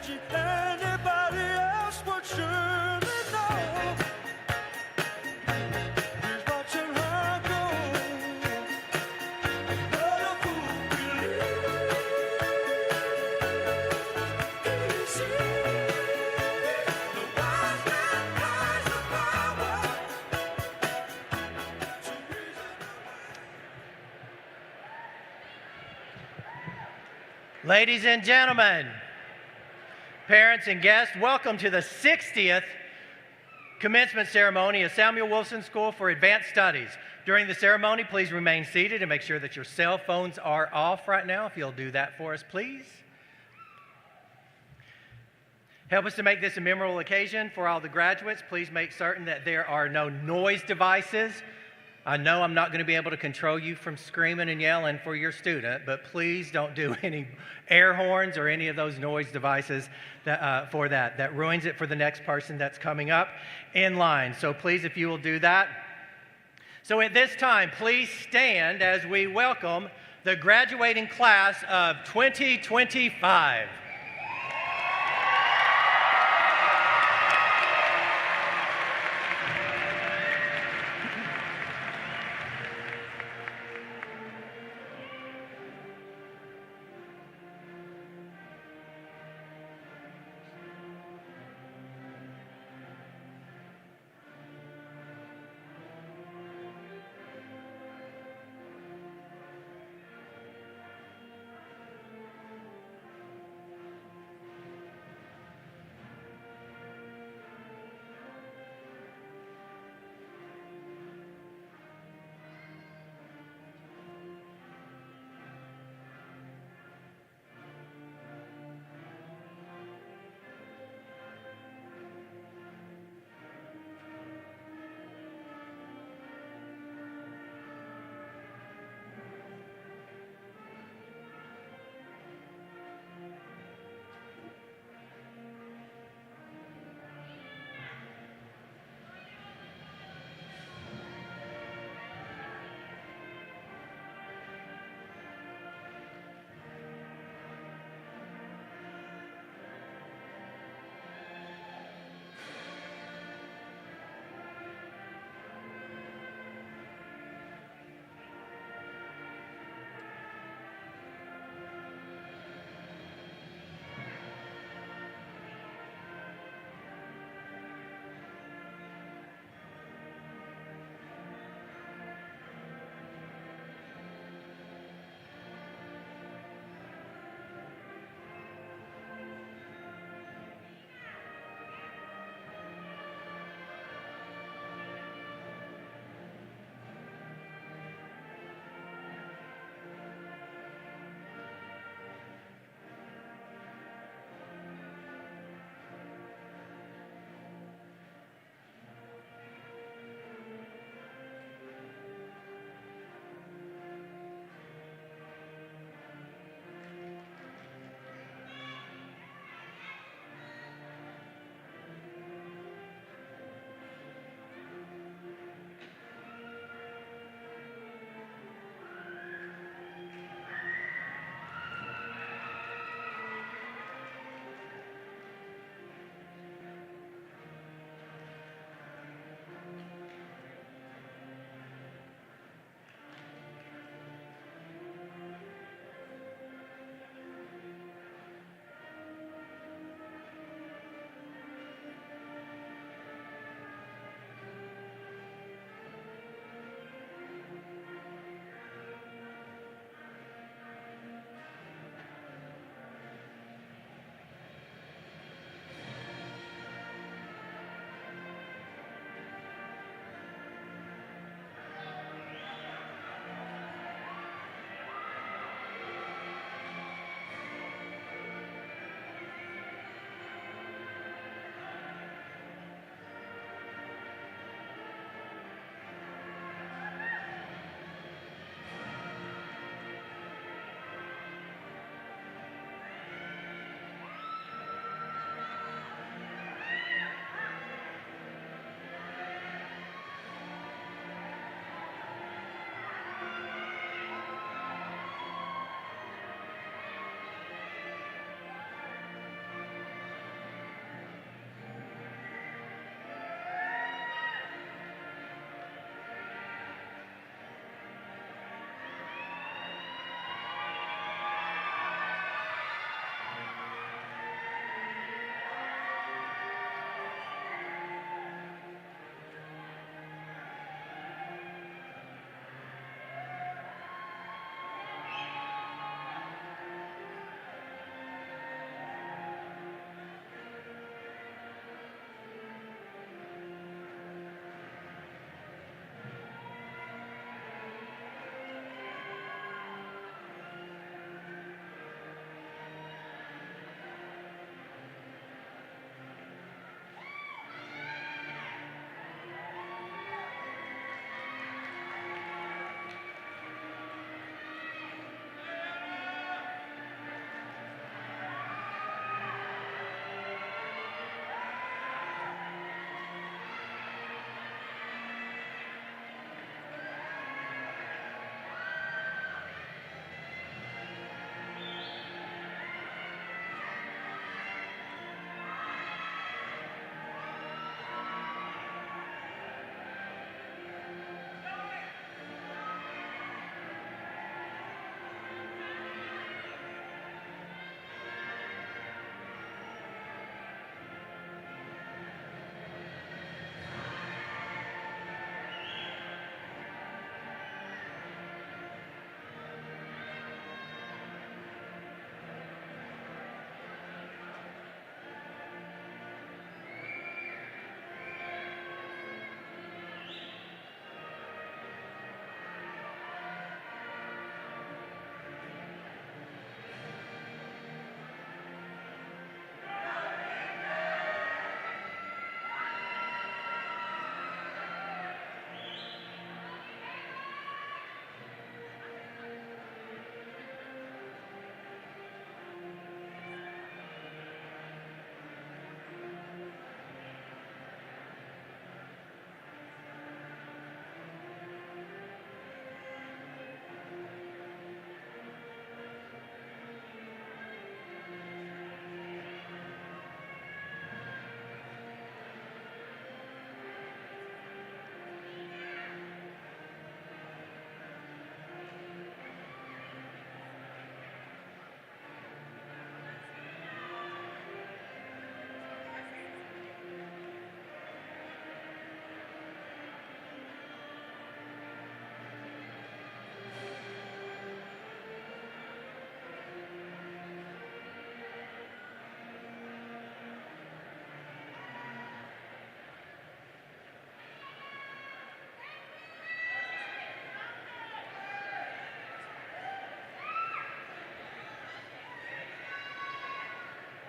Anybody else would surely know. He's watching her go. But a fool believes easy. The wise man has the power to reason away. Ladies and gentlemen, parents and guests, welcome to the 60th commencement ceremony of Samuel Wolfson School for Advanced Studies. During the ceremony, please remain seated and make sure that your cell phones are off right now. If you'll do that for us, please. Help us to make this a memorable occasion for all the graduates. Please make certain that there are no noise devices. I know I'm not going to be able to control you from screaming and yelling for your student, but please don't do any air horns or any of those noise devices that ruins it for the next person that's coming up in line. So please, if you will do that. So at this time, please stand as we welcome the graduating class of 2025.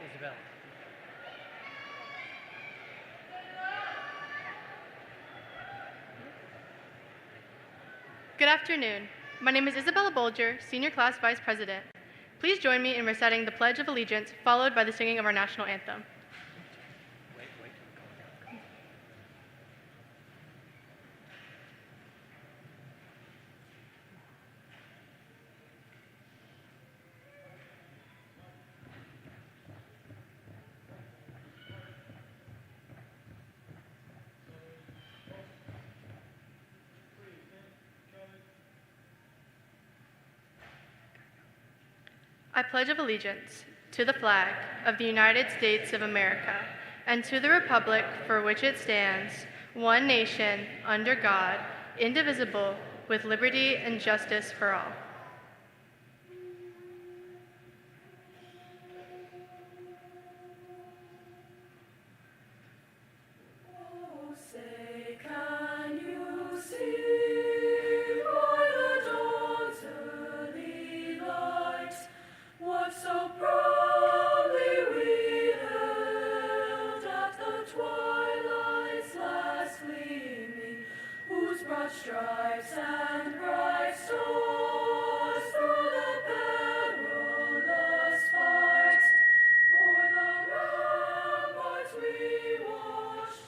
Isabella. Good afternoon. My name is Isabella Bolger, Senior Class Vice President. Please join me in reciting the Pledge of Allegiance, followed by the singing of our national anthem. I pledge of allegiance to the flag of the United States of America and to the republic for which it stands, one nation, under God, indivisible, with liberty and justice for all. Stripes and bright stars through the perilous fight, o'er the ramparts we watched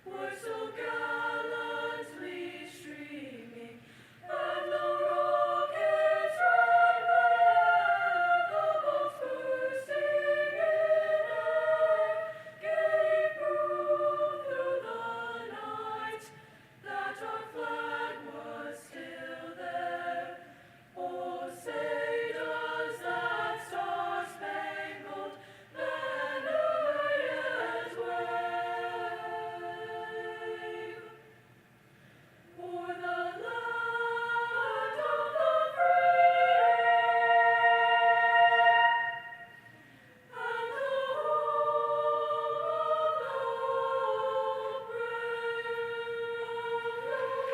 were so gallantly streaming, and the rockets ran back, the bombs bursting in air, gave proof through the night that our flag was still there. Oh, say does that star-spangled banner yet wave o'er the land of the free and the home of the brave.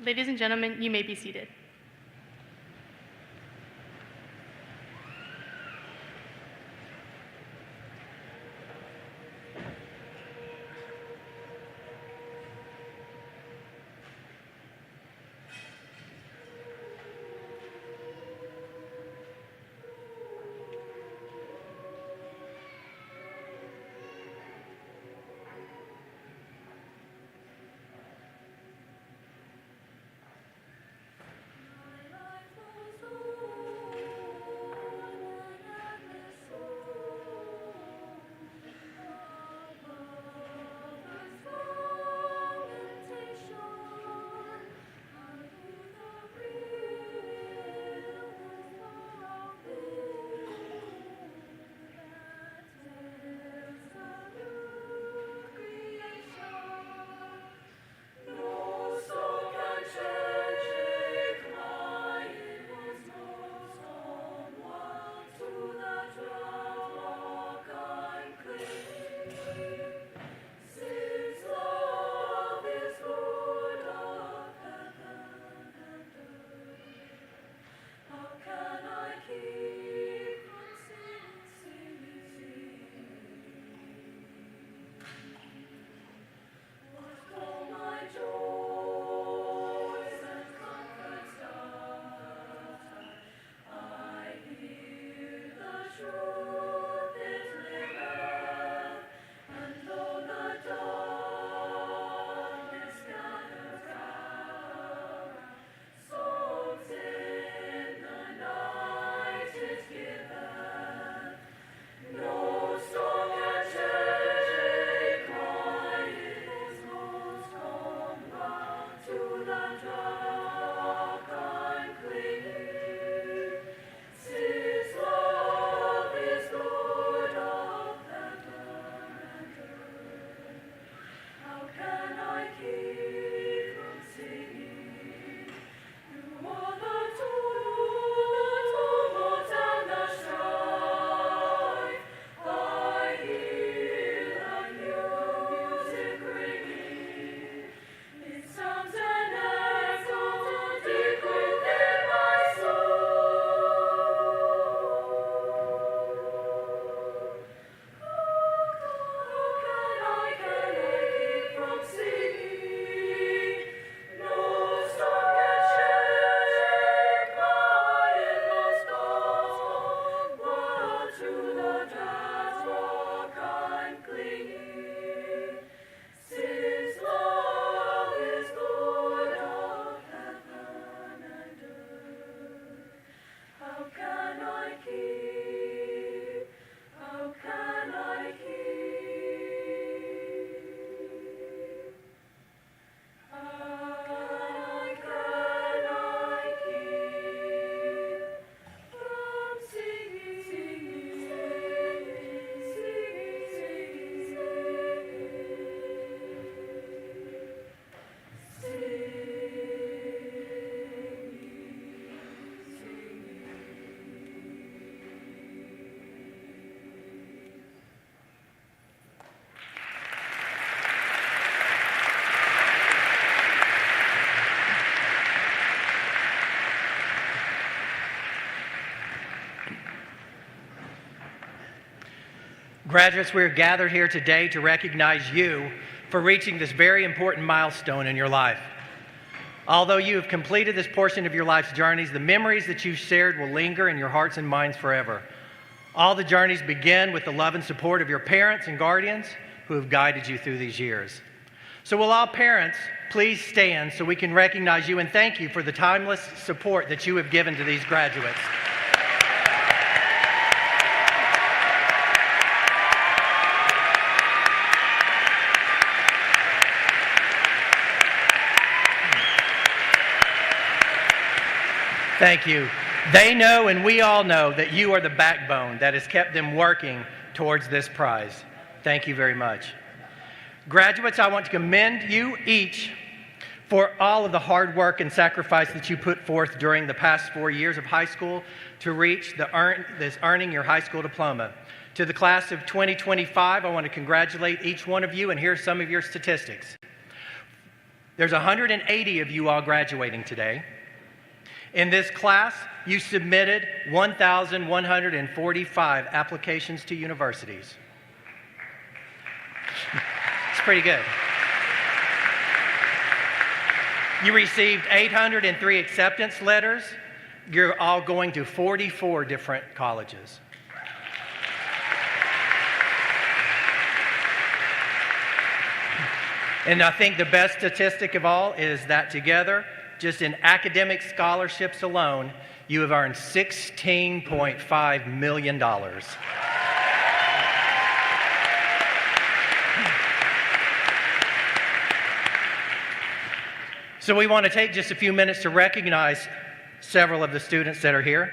Ladies and gentlemen, you may be seated. Graduates, we are gathered here today to recognize you for reaching this very important milestone in your life. Although you have completed this portion of your life's journeys, the memories that you've shared will linger in your hearts and minds forever. All the journeys begin with the love and support of your parents and guardians who have guided you through these years. So will all parents please stand so we can recognize you and thank you for the timeless support that you have given to these graduates. Thank you. They know and we all know that you are the backbone that has kept them working towards this prize. Thank you very much. Graduates, I want to commend you each for all of the hard work and sacrifice that you put forth during the past 4 years of high school to reach this earning your high school diploma. To the class of 2025, I want to congratulate each one of you, and here's some of your statistics. There's 180 of you all graduating today. In this class, you submitted 1,145 applications to universities. It's pretty good. You received 803 acceptance letters. You're all going to 44 different colleges. And I think the best statistic of all is that together, just in academic scholarships alone, you have earned $16.5 million. So we want to take just a few minutes to recognize several of the students that are here.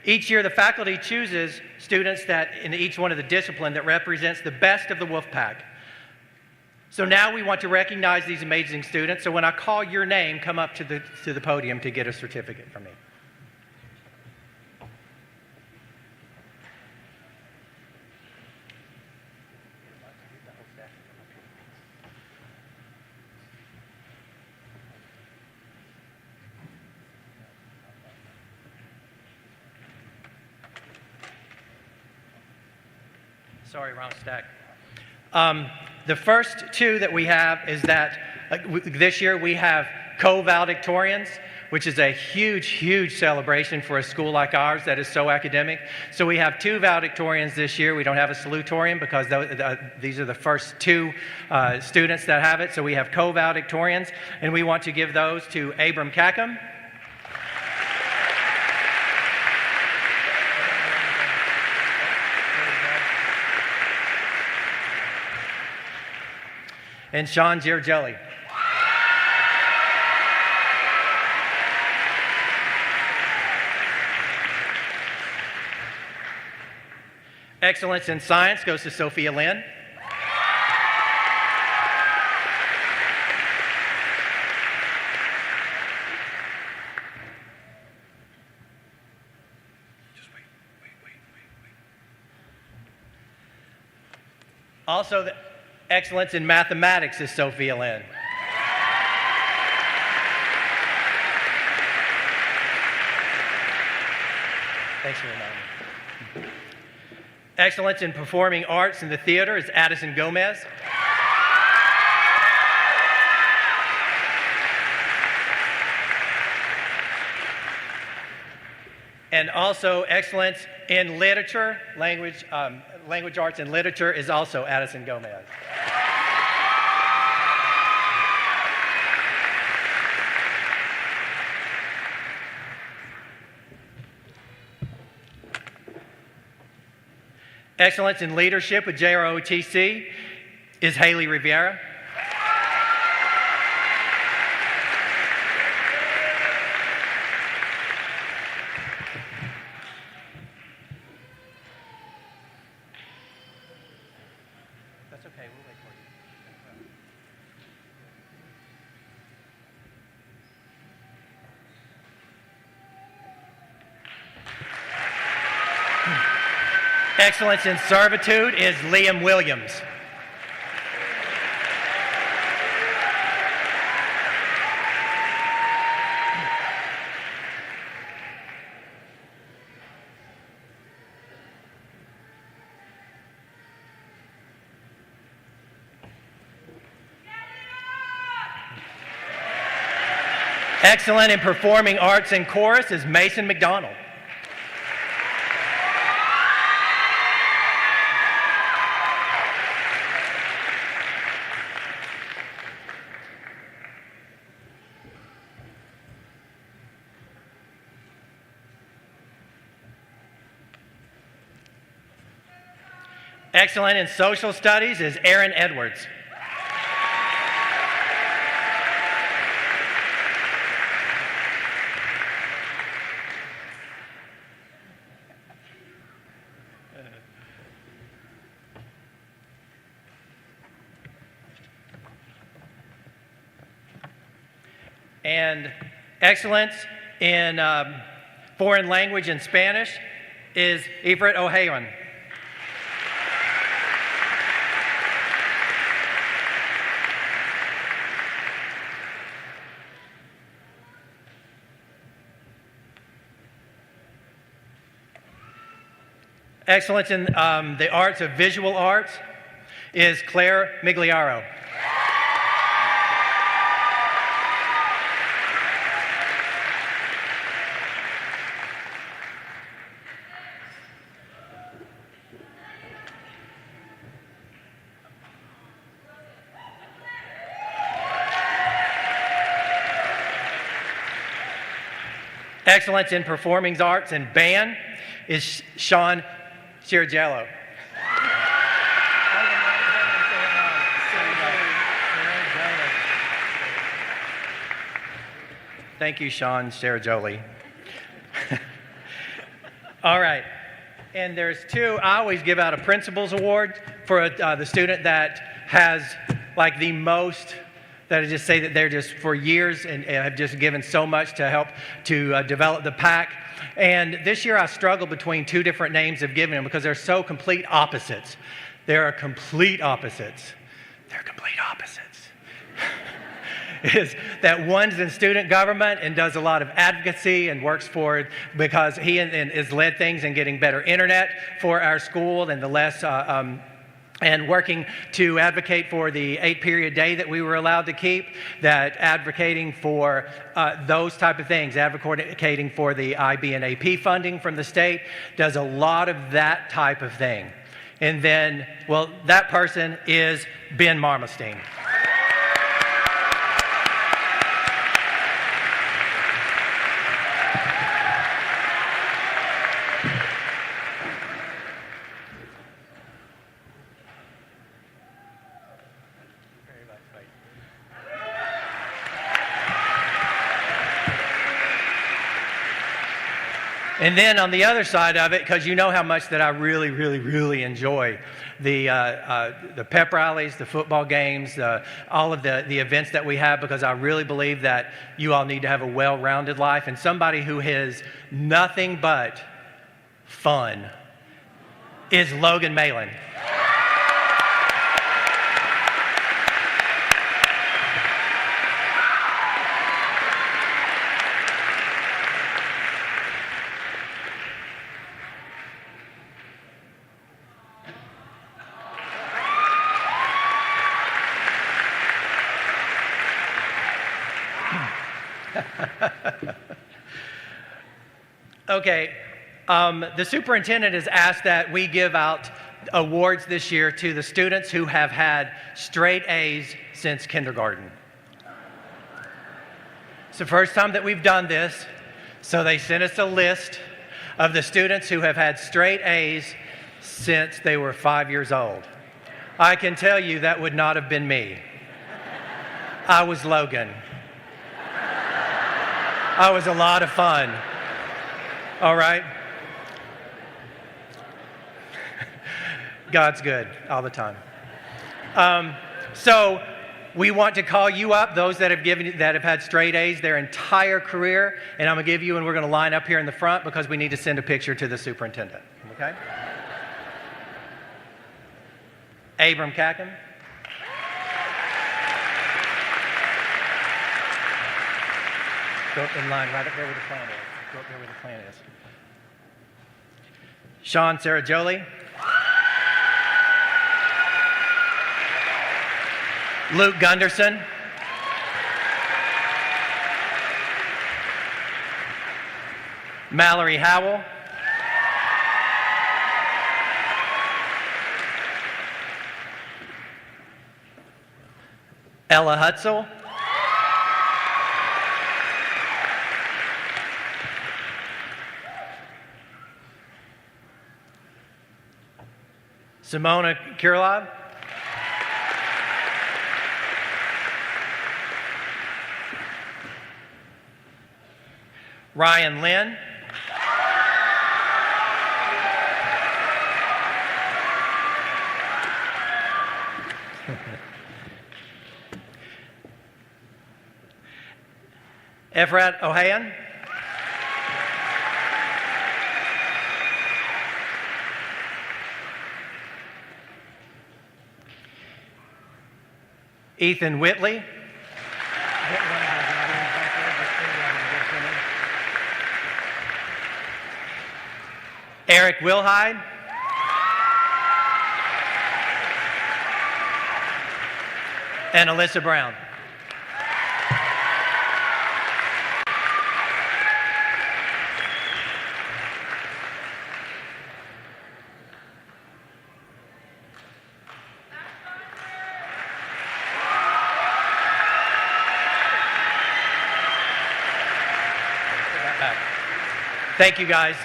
Each year, the faculty chooses students that in each one of the discipline that represents the best of the Wolfpack. So now we want to recognize these amazing students. So when I call your name, come up to the podium to get a certificate from me. Sorry, wrong stack. The first two that we have is that this year we have co-valedictorians, which is a huge, huge celebration for a school like ours that is so academic. So we have 2 valedictorians this year. We don't have a salutatorian because these are the first 2 students that have it. So we have co-valedictorians, and we want to give those to Abram Cackham, and Sean Giorgelli. Excellence in science goes to Sophia Lynn. Also, the excellence in mathematics is Sophia Lynn. Thanks for reminding me. Excellence in performing arts in the theater is Addison Gomez. And also excellence in literature, language arts and literature is also Addison Gomez. Excellence in leadership with JROTC is Haley Rivera. That's okay, we'll wait for you. Excellence in servitude is Liam Williams. Excellent in performing arts and chorus is Mason McDonald. Excellent in social studies is Aaron Edwards. And excellence in foreign language and Spanish is Everett O'Hayon. Excellence in the arts of visual arts is Claire Migliaro. Excellence in performing arts and band is Sean Chirigello. Thank you, Sean Serajoli. All right. And there's two. I always give out a principal's award for the student that has like the most, that I just say that they're just for years and have just given so much to help to develop the pack. And this year I struggled between two different names of giving them because they're so complete opposites. They're complete opposites. They're complete opposites. Is that one's in student government and does a lot of advocacy and works for it because he has led things in getting better internet for our school and the less and working to advocate for the 8-period day that we were allowed to keep, that advocating for those type of things, advocating for the IB and AP funding from the state, does a lot of that type of thing. And then, well, that person is Ben Marmestein. And then on the other side of it, because you know how much that I really, really, really enjoy the pep rallies, the football games, all of the events that we have, because I really believe that you all need to have a well-rounded life. And somebody who has nothing but fun is Logan Malin. Okay, the superintendent has asked that we give out awards this year to the students who have had straight A's since kindergarten. It's the first time that we've done this, so they sent us a list of the students who have had straight A's since they were 5 years old. I can tell you that would not have been me. I was Logan. I was a lot of fun. All right? God's good all the time. So we want to call you up, those that have had straight A's their entire career, and I'm going to give you, and we're going to line up here in the front because we need to send a picture to the superintendent. Okay? Abram Kacken. Go in line right up there where the plan is. Go up there where the plan is. Sean Serajoli. Luke Gunderson. Mallory Howell. Ella Hutzel. Simona Kirilov. Ryan Lynn. Efrat Ohayan. Ethan Whitley. Eric Wilhide. And Alyssa Brown. Thank you, guys.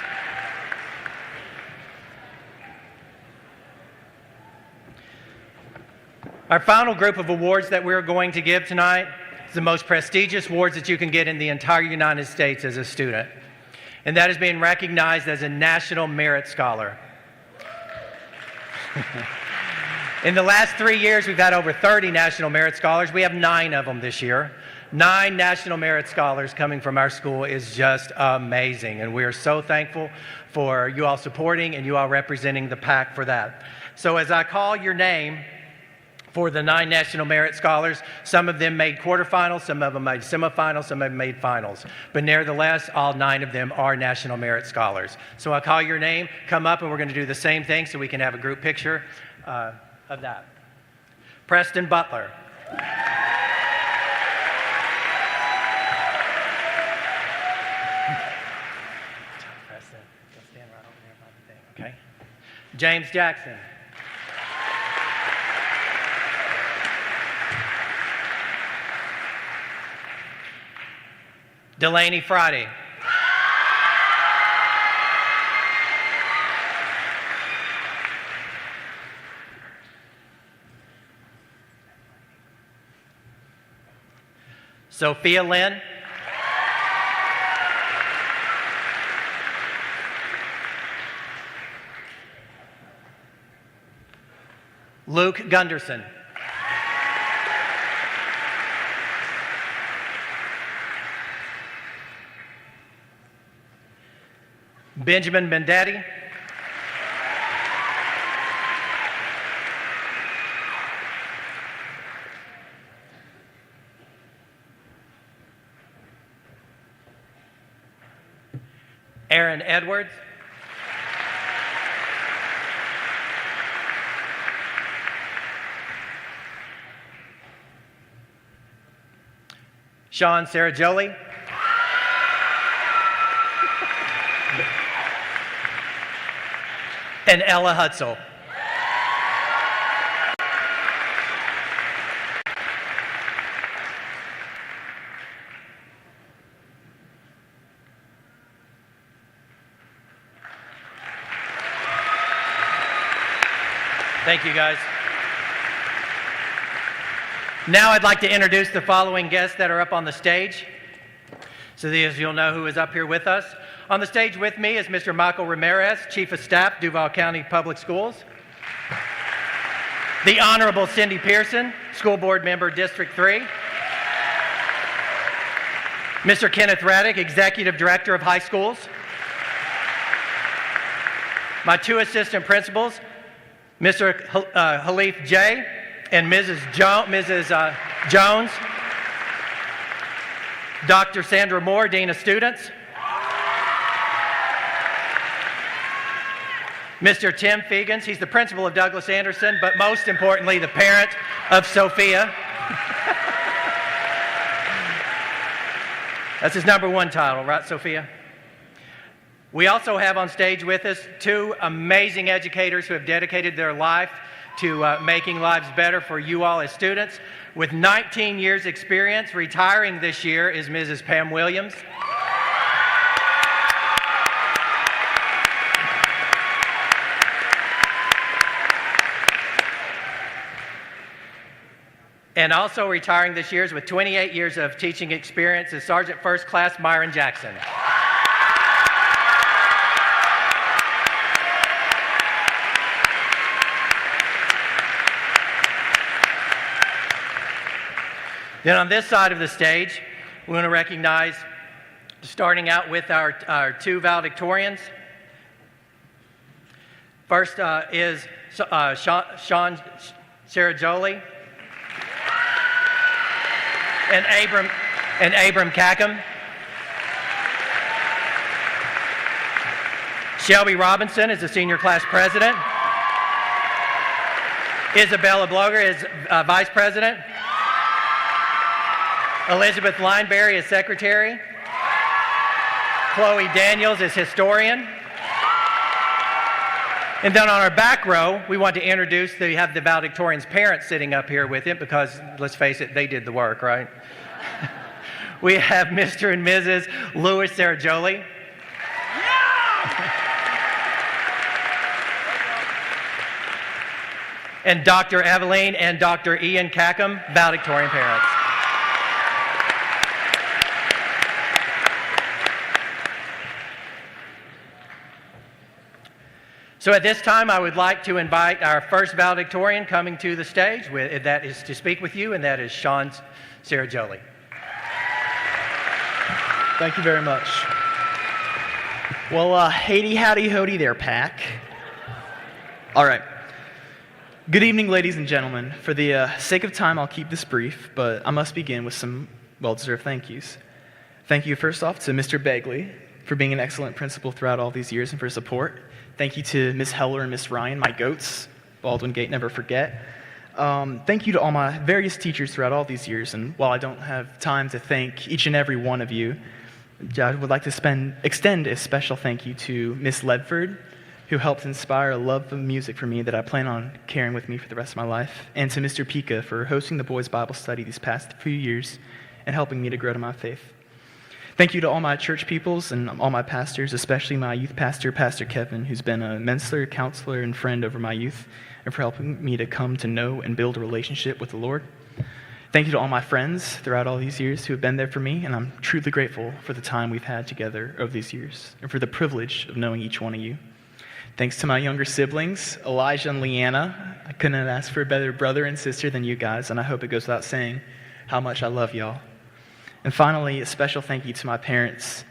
Our final group of awards that we're going to give tonight is the most prestigious awards that you can get in the entire United States as a student. And that is being recognized as a National Merit Scholar. In the last 3 years, we've had over 30 National Merit Scholars. We have 9 of them this year. 9 National Merit Scholars coming from our school is just amazing. And we are so thankful for you all supporting and you all representing the PAC for that. So as I call your name for the 9 National Merit Scholars, some of them made quarterfinals, some of them made semifinals, some of them made finals. But nevertheless, all 9 of them are National Merit Scholars. So I call your name, come up, and we're going to do the same thing so we can have a group picture of that. Preston Butler. Preston, you'll stand right over there by the thing, okay? James Jackson. Delaney Friday. Sophia Lynn. Luke Gunderson. Benjamin Bendetti. Aaron Edwards. Sean Sarajoli. And Ella Hutzel. Thank you, guys. Now I'd like to introduce the following guests that are up on the stage, so that you'll know who is up here with us. On the stage with me is Mr. Michael Ramirez, Chief of Staff, Duval County Public Schools. The Honorable Cindy Pearson, School Board Member, District 3. Mr. Kenneth Raddick, Executive Director of High Schools. My 2 assistant principals, Mr. Halif J. and Mrs. Jones. Dr. Sandra Moore, Dean of Students. Mr. Tim Fegans, he's the principal of Douglas Anderson, but most importantly, the parent of Sophia. That's his #1 title, right, Sophia? We also have on stage with us two amazing educators who have dedicated their life to making lives better for you all as students. With 19 years experience, retiring this year is Mrs. Pam Williams. And also retiring this year is with 28 years of teaching experience is Sergeant First Class Myron Jackson. Then on this side of the stage, we want to recognize, starting out with our two valedictorians. First is Sean Ceremonial and Abram Cackham. Shelby Robinson is the senior class president. Isabella Bloger is vice president. Elizabeth Lineberry is secretary. Chloe Daniels is historian. And then on our back row, we want to introduce, we have the valedictorian's parents sitting up here with him because, let's face it, they did the work, right? We have Mr. and Mrs. Louis Sarajoli. And Dr. Eveline and Dr. Ian Cackham, valedictorian parents. So at this time, I would like to invite our first valedictorian coming to the stage, that is to speak with you, and that is Sean Ceremonial. Thank you very much. Well, haity howdy hody there, Pack. All right. Good evening, ladies and gentlemen. For the sake of time, I'll keep this brief, but I must begin with some well-deserved thank yous. Thank you, first off, to Mr. Begley for being an excellent principal throughout all these years and for support. Thank you to Ms. Heller and Ms. Ryan, my goats. Baldwin Gate, never forget. Thank you to all my various teachers throughout all these years, and while I don't have time to thank each and every one of you, I would like to extend a special thank you to Miss Ledford, who helped inspire a love of music for me that I plan on carrying with me for the rest of my life, and to Mr. Pika for hosting the boys' Bible study these past few years and helping me to grow to my faith. Thank you to all my church peoples and all my pastors, especially my youth pastor, Pastor Kevin, who's been a mentor, counselor, and friend over my youth, and for helping me to come to know and build a relationship with the Lord. Thank you to all my friends throughout all these years who have been there for me, and I'm truly grateful for the time we've had together over these years, and for the privilege of knowing each one of you. Thanks to my younger siblings, Elijah and Leanna. I couldn't have asked for a better brother and sister than you guys, and I hope it goes without saying how much I love y'all. And finally, a special thank you to my parents,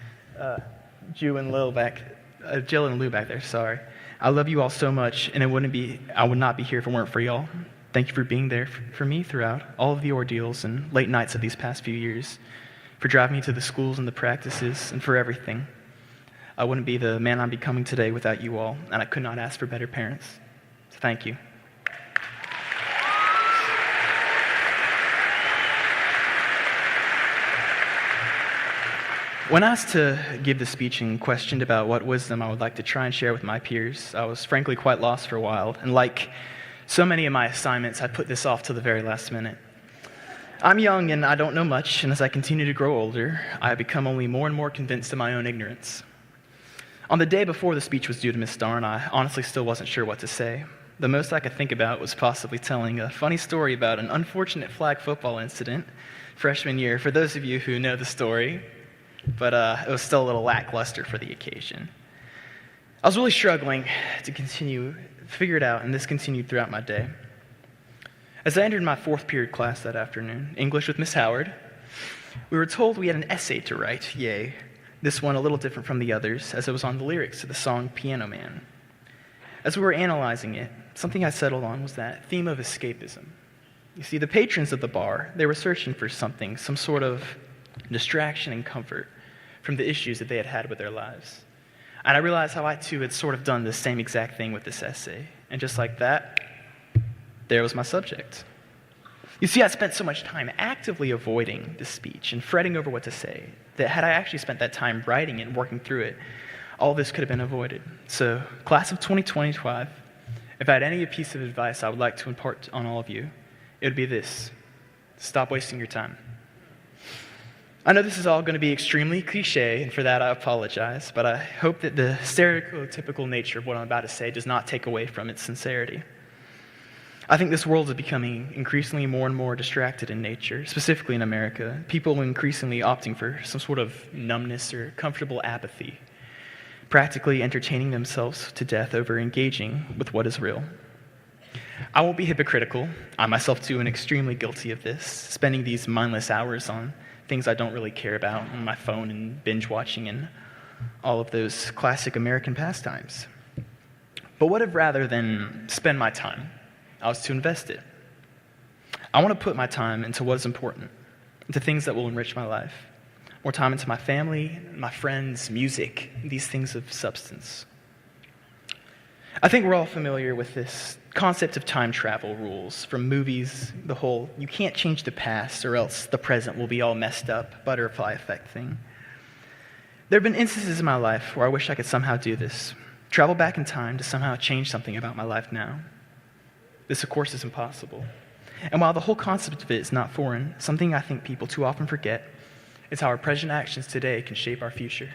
Jill and Lou back there, sorry. I love you all so much, and I would not be here if it weren't for y'all. Thank you for being there for me throughout all of the ordeals and late nights of these past few years, for driving me to the schools and the practices, and for everything. I wouldn't be the man I'm becoming today without you all, and I could not ask for better parents. So thank you. When asked to give the speech and questioned about what wisdom I would like to try and share with my peers, I was frankly quite lost for a while, and like so many of my assignments, I put this off to the very last minute. I'm young and I don't know much, and as I continue to grow older, I have become only more and more convinced of my own ignorance. On the day before the speech was due to Miss Starn, I honestly still wasn't sure what to say. The most I could think about was possibly telling a funny story about an unfortunate flag football incident freshman year, for those of you who know the story, but it was still a little lackluster for the occasion. I was really struggling to figure it out, and this continued throughout my day. As I entered my fourth period class that afternoon, English with Miss Howard, we were told we had an essay to write, yay. This one a little different from the others, as it was on the lyrics to the song Piano Man. As we were analyzing it, something I settled on was that theme of escapism. You see, the patrons of the bar, they were searching for something, some sort of distraction and comfort from the issues that they had had with their lives. And I realized how I too had sort of done the same exact thing with this essay. And just like that, there was my subject. You see, I spent so much time actively avoiding this speech and fretting over what to say that had I actually spent that time writing it and working through it, all this could have been avoided. So, class of 2025, if I had any piece of advice I would like to impart on all of you, it would be this: stop wasting your time. I know this is all going to be extremely cliche, and for that I apologize, but I hope that the stereotypical nature of what I'm about to say does not take away from its sincerity. I think this world is becoming increasingly more and more distracted in nature, specifically in America. People are increasingly opting for some sort of numbness or comfortable apathy, practically entertaining themselves to death over engaging with what is real. I won't be hypocritical. I myself too am extremely guilty of this, spending these mindless hours on things I don't really care about, on my phone and binge watching and all of those classic American pastimes. But what if rather than spend my time, I was to invest it? I want to put my time into what is important, into things that will enrich my life. More time into my family, my friends, music, these things of substance. I think we're all familiar with this concept of time travel rules from movies, the whole you can't change the past or else the present will be all messed up butterfly effect thing. There have been instances in my life where I wish I could somehow do this, travel back in time to somehow change something about my life now. This, of course, is impossible. And while the whole concept of it is not foreign, something I think people too often forget is how our present actions today can shape our future.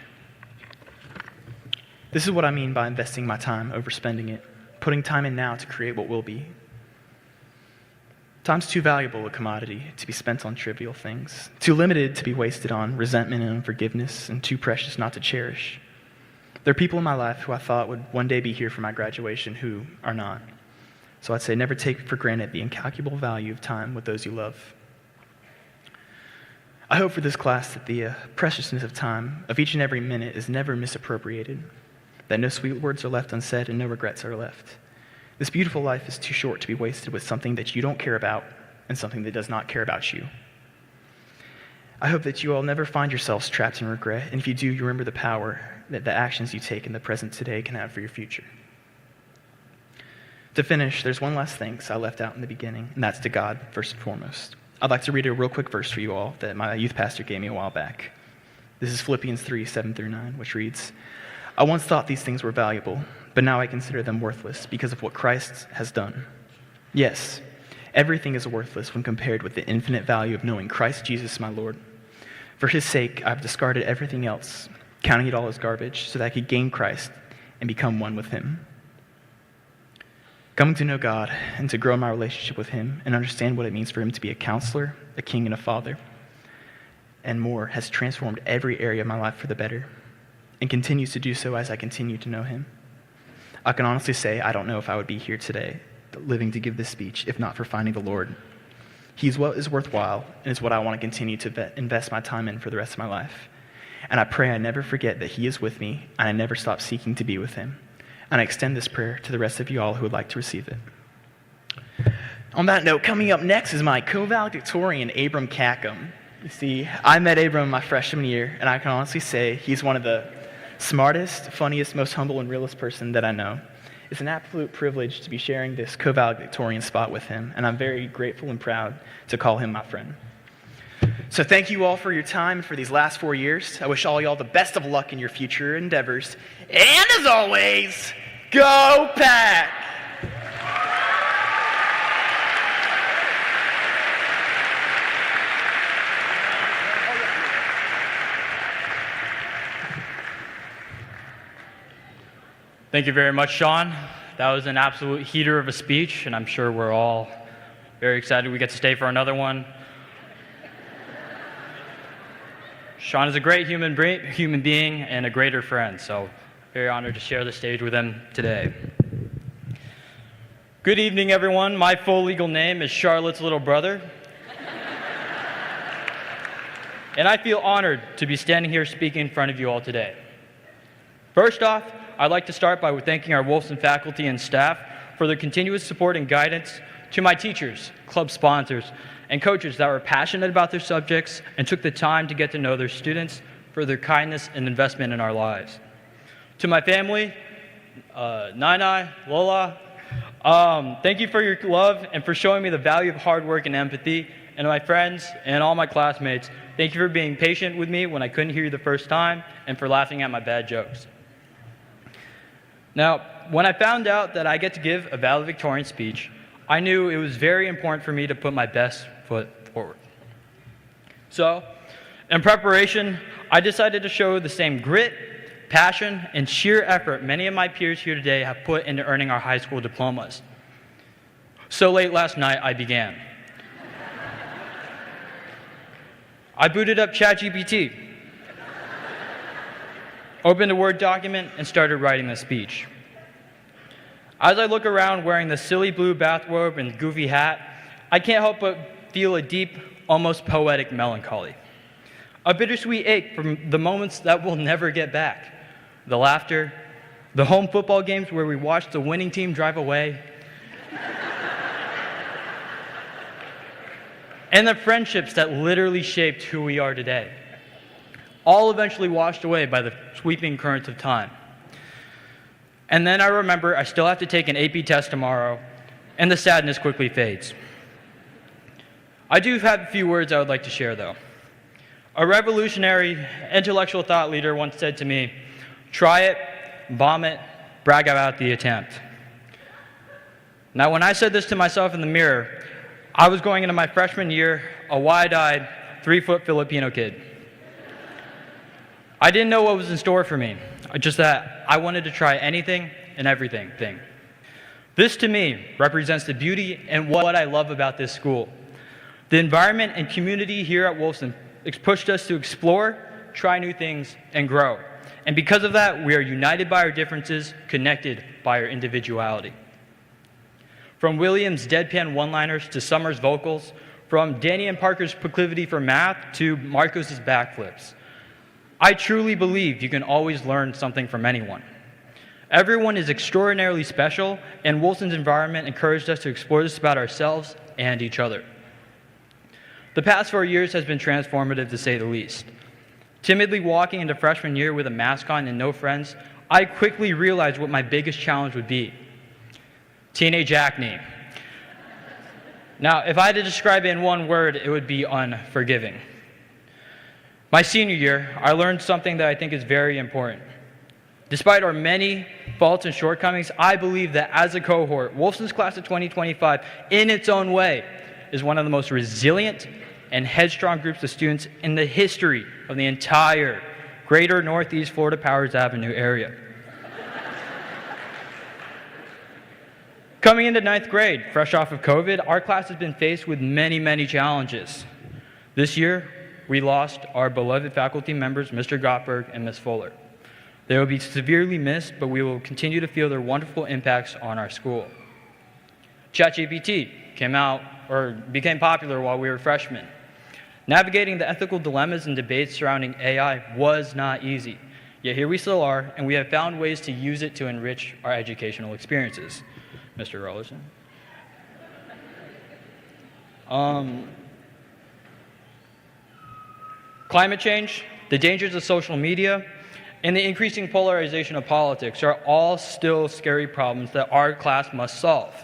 This is what I mean by investing my time over spending it, putting time in now to create what will be. Time's too valuable a commodity to be spent on trivial things, too limited to be wasted on resentment and unforgiveness, and too precious not to cherish. There are people in my life who I thought would one day be here for my graduation who are not. So I'd say never take for granted the incalculable value of time with those you love. I hope for this class that the preciousness of time, of each and every minute, is never misappropriated, that no sweet words are left unsaid and no regrets are left. This beautiful life is too short to be wasted with something that you don't care about and something that does not care about you. I hope that you all never find yourselves trapped in regret, and if you do, you remember the power that the actions you take in the present today can have for your future. To finish, there's one last thing I left out in the beginning, and that's to God, first and foremost. I'd like to read a real quick verse for you all that my youth pastor gave me a while back. This is Philippians 3, 7-9, which reads, "I once thought these things were valuable, but now I consider them worthless because of what Christ has done. Yes, everything is worthless when compared with the infinite value of knowing Christ Jesus my Lord. For his sake, I've discarded everything else, counting it all as garbage, so that I could gain Christ and become one with him. Coming to know God and to grow in my relationship with him and understand what it means for him to be a counselor, a king, and a father, and more, has transformed every area of my life for the better and continues to do so as I continue to know him. I can honestly say I don't know if I would be here today, living to give this speech, if not for finding the Lord. He's what is worthwhile and is what I want to continue to invest my time in for the rest of my life. And I pray I never forget that he is with me and I never stop seeking to be with him. And I extend this prayer to the rest of you all who would like to receive it. On that note, coming up next is my co-valedictorian, Abram Cackham. You see, I met Abram my freshman year, and I can honestly say he's one of the smartest, funniest, most humble, and realest person that I know. It's an absolute privilege to be sharing this co-valedictorian spot with him, and I'm very grateful and proud to call him my friend. So thank you all for your time for these last 4 years. I wish all y'all the best of luck in your future endeavors. And as always, go Pack! Thank you very much, Sean. That was an absolute heater of a speech, and I'm sure we're all very excited we get to stay for another one. Sean is a great human being and a greater friend, so very honored to share the stage with him today. Good evening, everyone. My full legal name is Charlotte's little brother. And I feel honored to be standing here speaking in front of you all today. First off, I'd like to start by thanking our Wolfson faculty and staff for their continuous support and guidance, to my teachers, club sponsors, and coaches that were passionate about their subjects and took the time to get to know their students, for their kindness and investment in our lives. To my family, Nai, Lola, thank you for your love and for showing me the value of hard work and empathy. And to my friends and all my classmates, thank you for being patient with me when I couldn't hear you the first time and for laughing at my bad jokes. Now, when I found out that I get to give a valedictorian speech, I knew it was very important for me to put my best foot forward. So, in preparation, I decided to show the same grit, passion, and sheer effort many of my peers here today have put into earning our high school diplomas. So late last night, I began. I booted up ChatGPT, opened a Word document, and started writing the speech. As I look around wearing the silly blue bathrobe and goofy hat, I can't help but feel a deep, almost poetic melancholy. A bittersweet ache from the moments that we'll never get back. The laughter, the home football games where we watched the winning team drive away, and the friendships that literally shaped who we are today. All eventually washed away by the sweeping currents of time. And then I remember I still have to take an AP test tomorrow, and the sadness quickly fades. I do have a few words I would like to share, though. A revolutionary intellectual thought leader once said to me, "Try it, bomb it, brag about the attempt." Now, when I said this to myself in the mirror, I was going into my freshman year, a wide-eyed, 3-foot Filipino kid. I didn't know what was in store for me, just that I wanted to try anything and everything thing. This, to me, represents the beauty and what I love about this school. The environment and community here at Wolfson pushed us to explore, try new things, and grow. And because of that, we are united by our differences, connected by our individuality. From William's deadpan one-liners to Summer's vocals, from Danny and Parker's proclivity for math to Marcos's backflips, I truly believe you can always learn something from anyone. Everyone is extraordinarily special, and Wolfson's environment encouraged us to explore this about ourselves and each other. The past 4 years has been transformative, to say the least. Timidly walking into freshman year with a mask on and no friends, I quickly realized what my biggest challenge would be: teenage acne. Now, if I had to describe it in one word, it would be unforgiving. My senior year, I learned something that I think is very important. Despite our many faults and shortcomings, I believe that as a cohort, Wolfson's class of 2025, in its own way, is one of the most resilient and headstrong groups of students in the history of the entire greater Northeast Florida Powers Avenue area. Coming into 9th grade, fresh off of COVID, our class has been faced with many, many challenges. This year, we lost our beloved faculty members, Mr. Gottberg and Ms. Fuller. They will be severely missed, but we will continue to feel their wonderful impacts on our school. ChatGPT became popular while we were freshmen. Navigating the ethical dilemmas and debates surrounding AI was not easy, yet here we still are, and we have found ways to use it to enrich our educational experiences. Mr. Rollerson. Climate change, the dangers of social media, and the increasing polarization of politics are all still scary problems that our class must solve.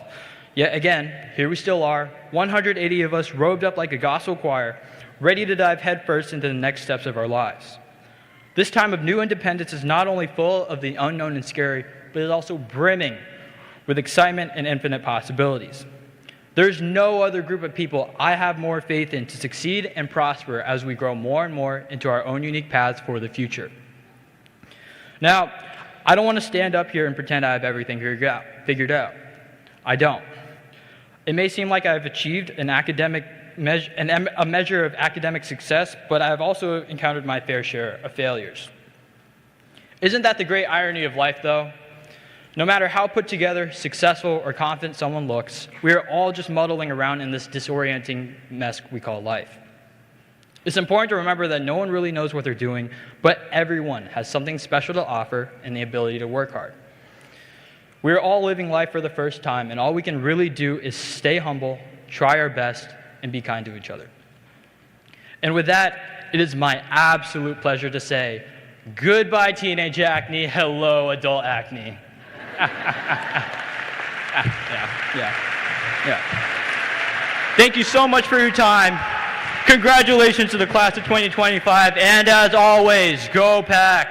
Yet again, here we still are, 180 of us robed up like a gospel choir, ready to dive headfirst into the next steps of our lives. This time of new independence is not only full of the unknown and scary, but is also brimming with excitement and infinite possibilities. There's no other group of people I have more faith in to succeed and prosper as we grow more and more into our own unique paths for the future. Now, I don't want to stand up here and pretend I have everything figured out. I don't. It may seem like I've achieved a measure of academic success, but I've also encountered my fair share of failures. Isn't that the great irony of life, though? No matter how put together, successful, or confident someone looks, we are all just muddling around in this disorienting mess we call life. It's important to remember that no one really knows what they're doing, but everyone has something special to offer and the ability to work hard. We're all living life for the first time, and all we can really do is stay humble, try our best, and be kind to each other. And with that, it is my absolute pleasure to say, goodbye, teenage acne, hello, adult acne. Yeah. Thank you so much for your time. Congratulations to the class of 2025, and as always, go Pack!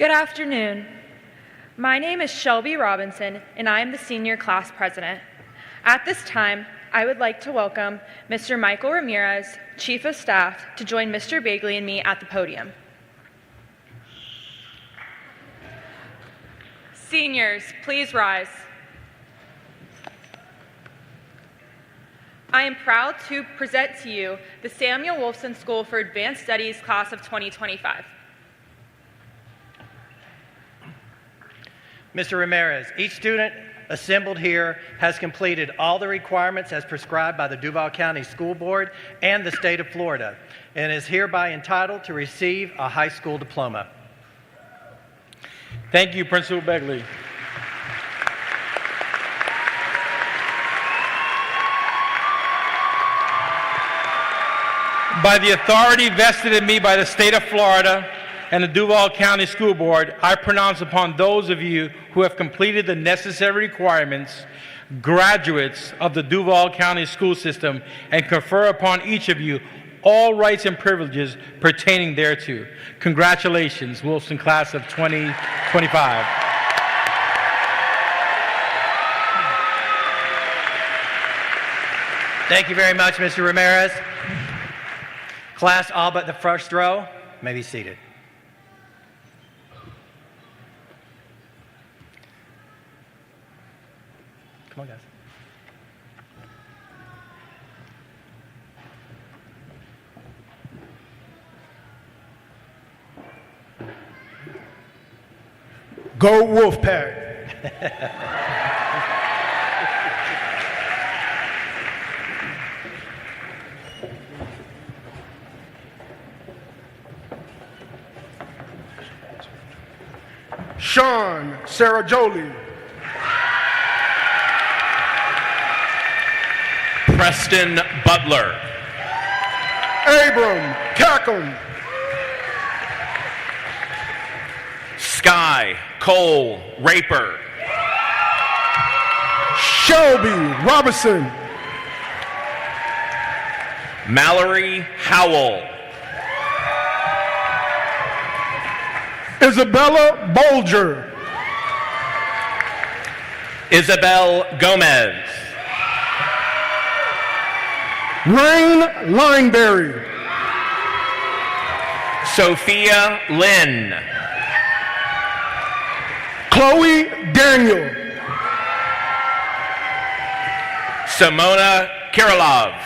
Good afternoon. My name is Shelby Robinson, and I am the senior class president. At this time, I would like to welcome Mr. Michael Ramirez, Chief of Staff, to join Mr. Bagley and me at the podium. Seniors, please rise. I am proud to present to you the Samuel Wolfson School for Advanced Studies class of 2025. Mr. Ramirez, each student assembled here has completed all the requirements as prescribed by the Duval County School Board and the state of Florida, and is hereby entitled to receive a high school diploma. Thank you, Principal Begley. By the authority vested in me by the state of Florida and the Duval County School Board, I pronounce upon those of you who have completed the necessary requirements, graduates of the Duval County school system, and confer upon each of you all rights and privileges pertaining thereto. Congratulations, Wolfson class of 2025. Thank you very much, Mr. Ramirez. Class, all but the first row, may be seated. Come on, guys. Go Wolfpack. Sean Sarah Jolie. Preston Butler. Abram Cackham. Sky Cole Raper. Shelby Robinson. Mallory Howell. Isabella Bolger. Isabel Gomez. Rain Lineberry. Sophia Lynn. Chloe Daniel. Simona Kirilov.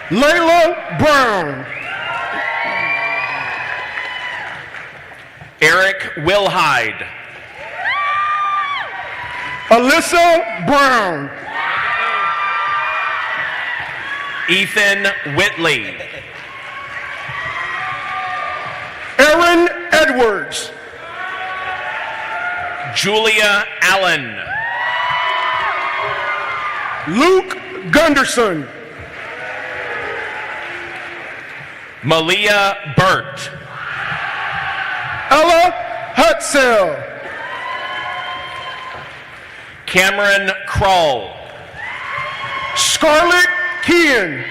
Layla Brown. Eric Wilhide. Alyssa Brown. Ethan Whitley. Aaron Edwards. Julia Allen. Luke Gunderson. Malia Burt. Ella Hutzel. Cameron Kroll. Scarlett Kean.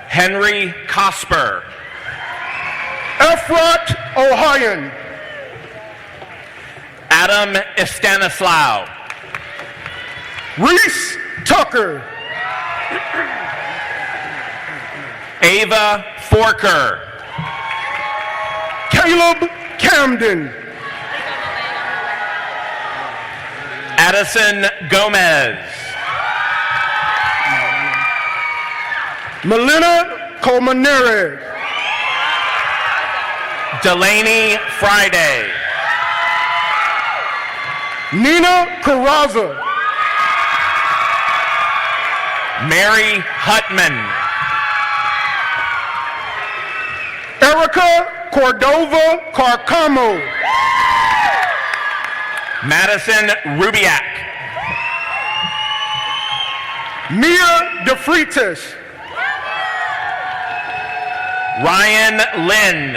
Henry Cosper. Efrat Ohayan. Adam Stanislaw. Reese Tucker. Ava Forker. Caleb Camden. Addison Gomez. Melina Colmanere. Delaney Friday. Nina Carraza. Mary Hutman. Erica Cordova Carcamo. Madison Rubiak. Mia DeFreitas. Ryan Lynn.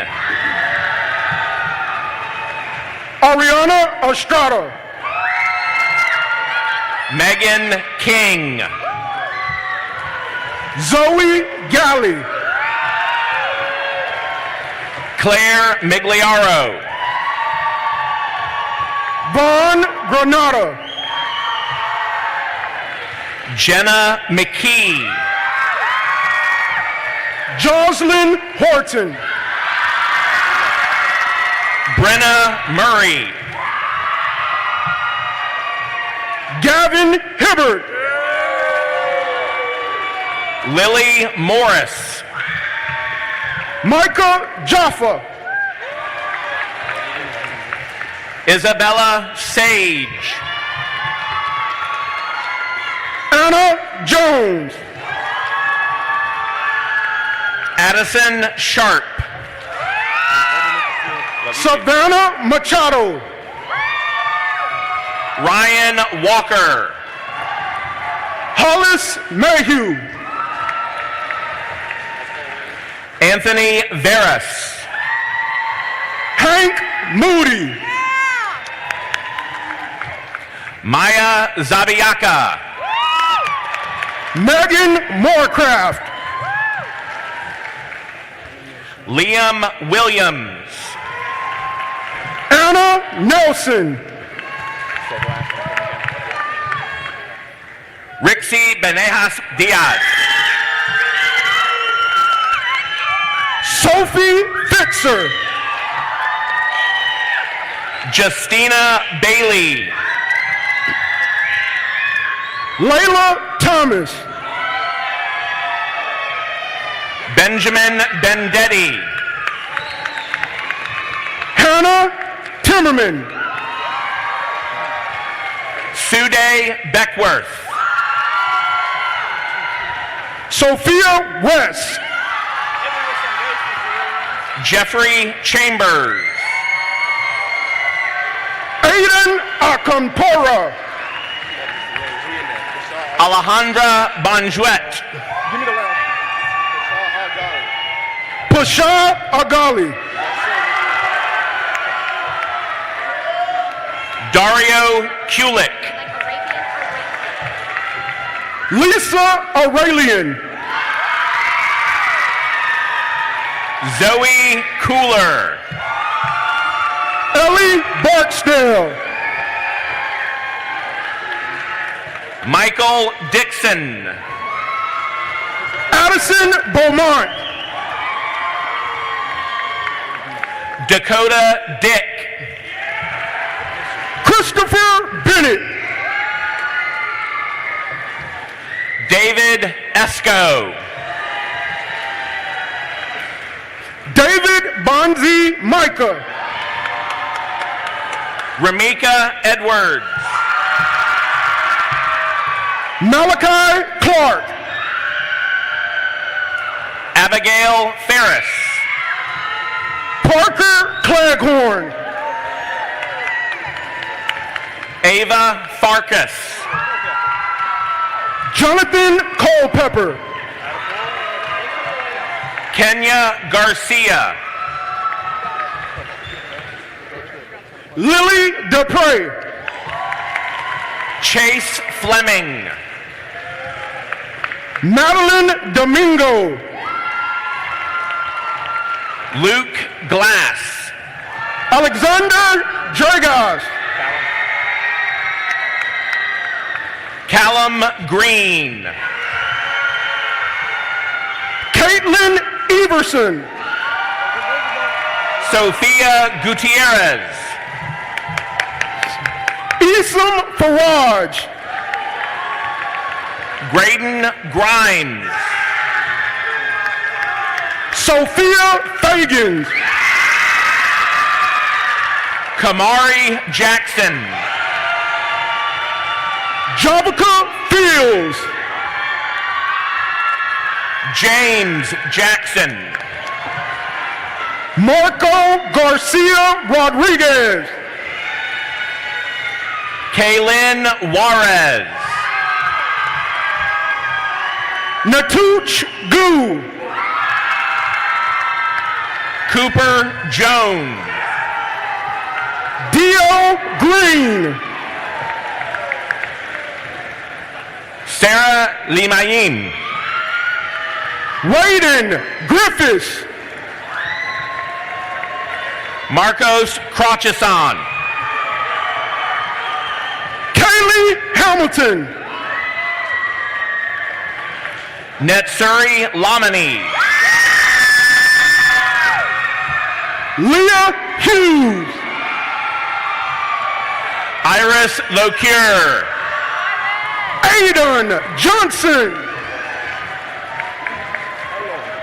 Ariana Estrada. Megan King. Zoe Galley. Claire Migliaro. Vaughn Granada. Jenna McKee. Jocelyn Horton. Brenna Murray. Gavin Hibbert. Lily Morris. Micah Jaffa. Isabella Sage. Anna Jones. Addison Sharp. Savannah Machado. Ryan Walker. Hollis Mayhew. Anthony Veras. Hank Moody. Maya Zabiaka. Megan Moorcraft. Liam Williams. Anna Nelson. Rixie Benejas Diaz. Sophie Fixer. Justina Bailey. Layla Thomas. Benjamin Bendetti. Hannah Timmerman. Sude Beckworth. Sophia West. Jeffrey Chambers. Aiden Akampora. Alejandra Bonjuet. Pasha Agali. Dario Kulik. Lisa Aurelian. Zoe Cooler. Ellie Barksdale. Michael Dixon. Addison Beaumont. Dakota Dick. Christopher Bennett. David Esco. David Bonzi Micah. Ramika Edwards. Malachi Clark. Abigail Ferris. Parker Claghorn. Ava Farkas. Jonathan Culpepper. Kenya Garcia. Lily Dupre. Chase Fleming. Madeline Domingo. Luke Glass. Alexander Dragas. Callum Green. Caitlin Everson. Sophia Gutierrez. Isam Faraj. Graydon Grimes. Sophia Fagans. Kamari Jackson. Javica Fields. James Jackson. Marco Garcia Rodriguez. Kaylin Juarez. Natuch Gu. Cooper Jones. Dio Green. Sarah Limayin. Raiden Griffiths. Marcos Crotcheson. Kaylee Hamilton. Netsuri Lamani. Leah Hughes. Iris Locure. Aiden Johnson.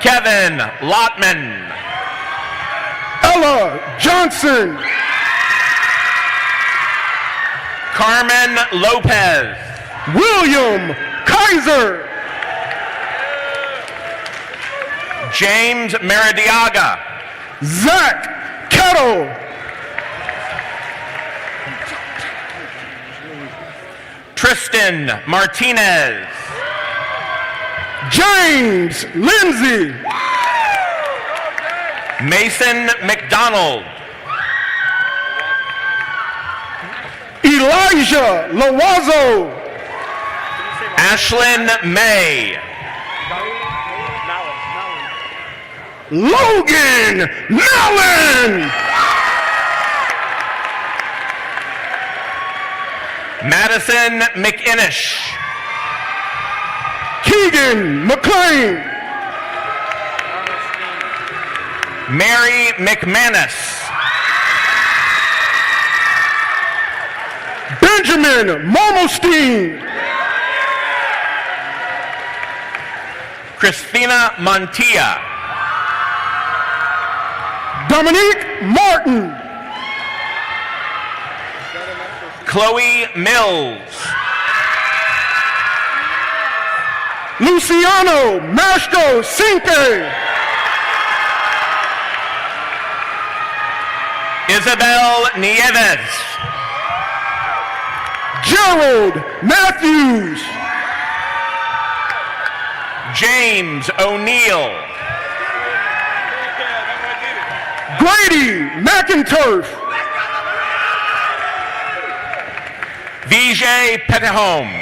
Kevin Lotman. Ella Johnson. Carmen Lopez. William Kaiser. James Meradiaga. Zach Kettle. Tristan Martinez. James Lindsay. Mason McDonald. Elijah Lawazo. Ashlyn May. Logan Mellon. Madison McInish. Keegan McLean. Mary McManus. Benjamin Momostein. Christina Montilla. Dominique Martin. Chloe Mills. Luciano Mastro Cinque. Isabel Nieves. Gerald Matthews. James O'Neill. Grady McInturf. Vijay Petahome.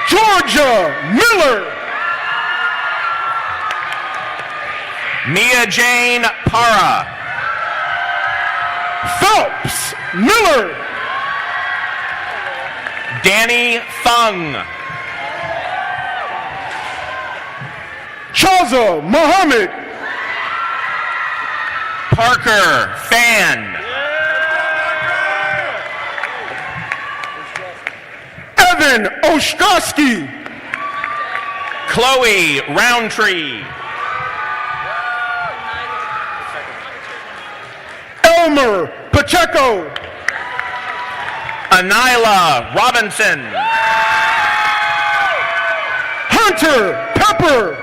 Georgia Miller. Mia Jane Para. Phelps Miller. Danny Fung. Chaza Muhammad. Parker Fan. Evan Oshkowski. Chloe Roundtree. Elmer Pacheco. Anila Robinson. Hunter Pepper.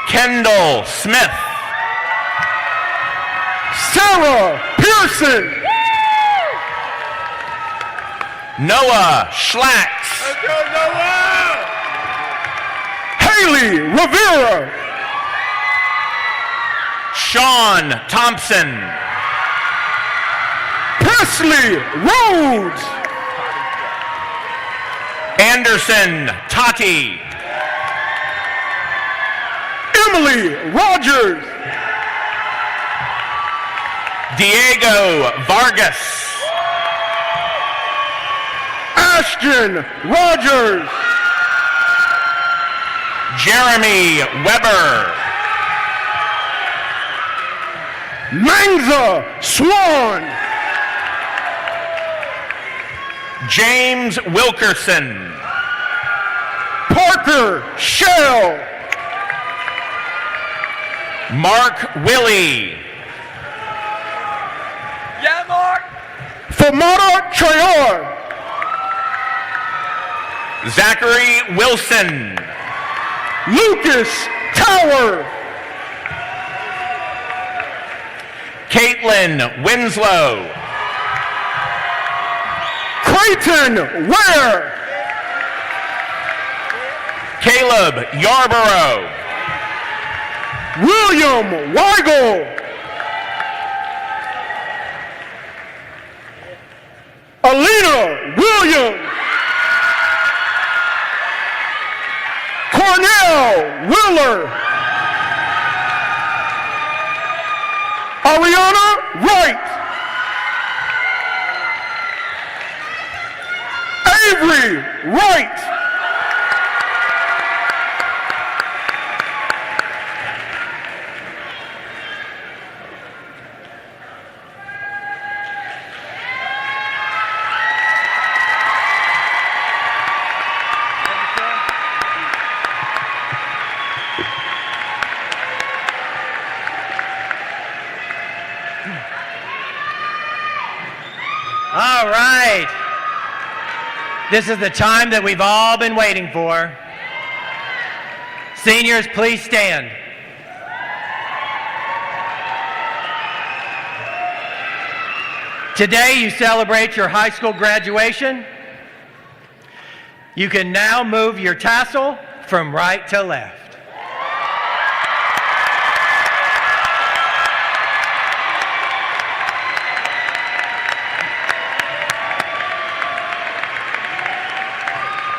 Kendall Smith. Sarah Pearson. Noah Schlacks. Haley Rivera. Sean Thompson. Presley Rhodes. Anderson Tati. Emily Rogers. Diego Vargas. Ashton Rogers. Jeremy Weber. Mangza Swan. James Wilkerson. Parker Shell. Mark Willie. Yeah, Mark. Famata Trayor. Zachary Wilson. Lucas Tower. Caitlin Winslow. Creighton Ware. Caleb Yarborough. William Weigel. Alina Williams. Cornell Willer. Zachary Wright. All right. This is the time that we've all been waiting for. Seniors, please stand. Today you celebrate your high school graduation. You can now move your tassel from right to left.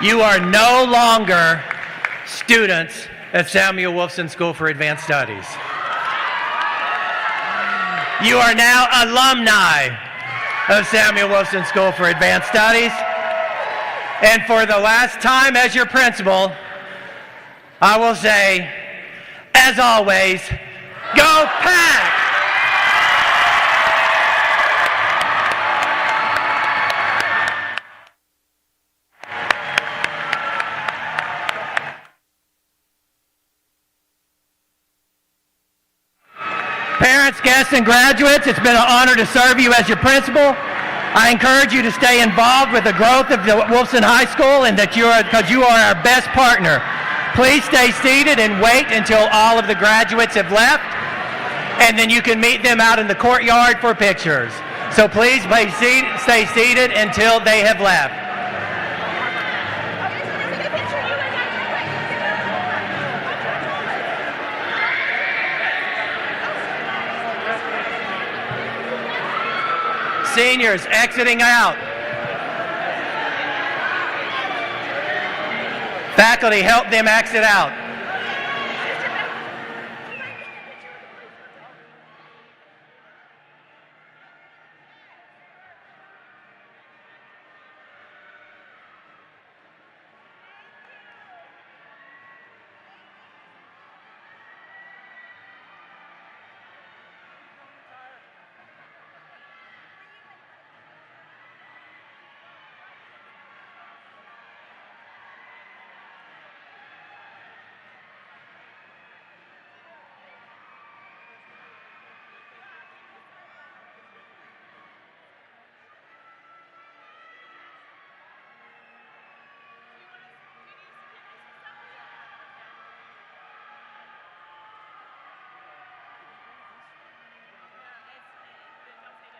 You are no longer students at Samuel Wolfson School for Advanced Studies. You are now alumni of Samuel Wolfson School for Advanced Studies. And for the last time as your principal, I will say, as always, go Pack! Parents, guests, and graduates, it's been an honor to serve you as your principal. I encourage you to stay involved with the growth of the Wolfson High School and that because you are our best partner. Please stay seated and wait until all of the graduates have left, and then you can meet them out in the courtyard for pictures. So please stay seated until they have left. Seniors exiting out. Faculty, help them exit out.